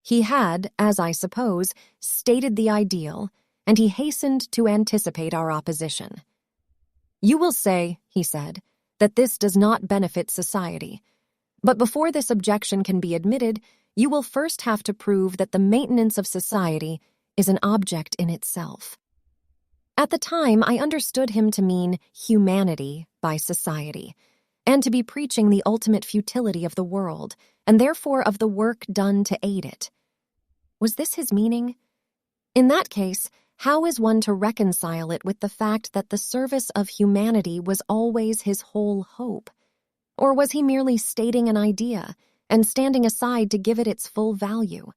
He had, as I suppose, stated the ideal, and he hastened to anticipate our opposition. "You will say," he said, "that this does not benefit society. But before this objection can be admitted, you will first have to prove that the maintenance of society is an object in itself." At the time, I understood him to mean humanity by society, and to be preaching the ultimate futility of the world, and therefore of the work done to aid it. Was this his meaning? In that case, how is one to reconcile it with the fact that the service of humanity was always his whole hope? Or was he merely stating an idea and standing aside to give it its full value?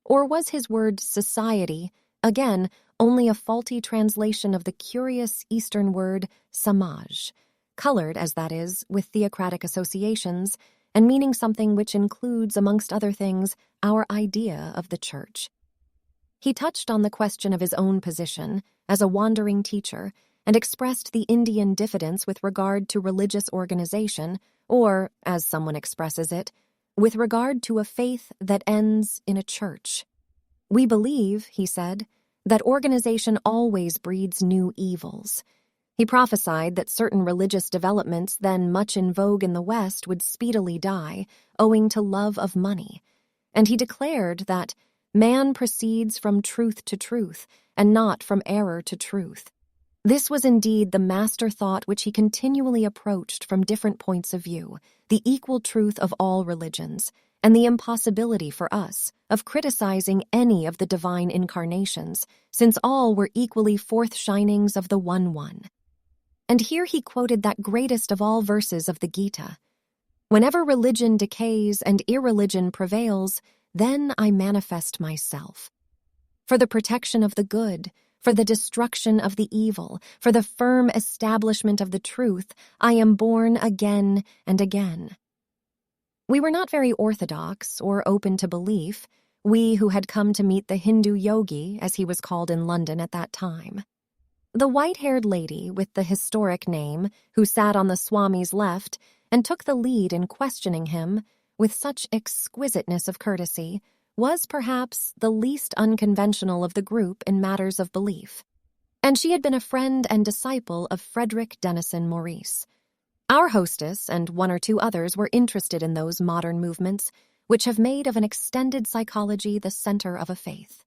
Or was his word society, again, only a faulty translation of the curious Eastern word samaj, colored, as that is, with theocratic associations, and meaning something which includes, amongst other things, our idea of the church? He touched on the question of his own position as a wandering teacher and expressed the Indian diffidence with regard to religious organization, or, as someone expresses it, with regard to a faith that ends in a church. "We believe," he said, "that organization always breeds new evils." He prophesied that certain religious developments then much in vogue in the West would speedily die, owing to love of money. And he declared that man proceeds from truth to truth, and not from error to truth. This was indeed the master thought which he continually approached from different points of view, the equal truth of all religions, and the impossibility for us of criticizing any of the divine incarnations, since all were equally forth-shinings of the One. And here he quoted that greatest of all verses of the Gita: "Whenever religion decays and irreligion prevails, then I manifest myself. For the protection of the good, for the destruction of the evil, for the firm establishment of the truth, I am born again and again." We were not very orthodox or open to belief, we who had come to meet the Hindu yogi, as he was called in London at that time. The white-haired lady with the historic name, who sat on the Swami's left and took the lead in questioning him with such exquisiteness of courtesy, was perhaps the least unconventional of the group in matters of belief. And she had been a friend and disciple of Frederick Denison Maurice. Our hostess and one or two others were interested in those modern movements which have made of an extended psychology the center of a faith.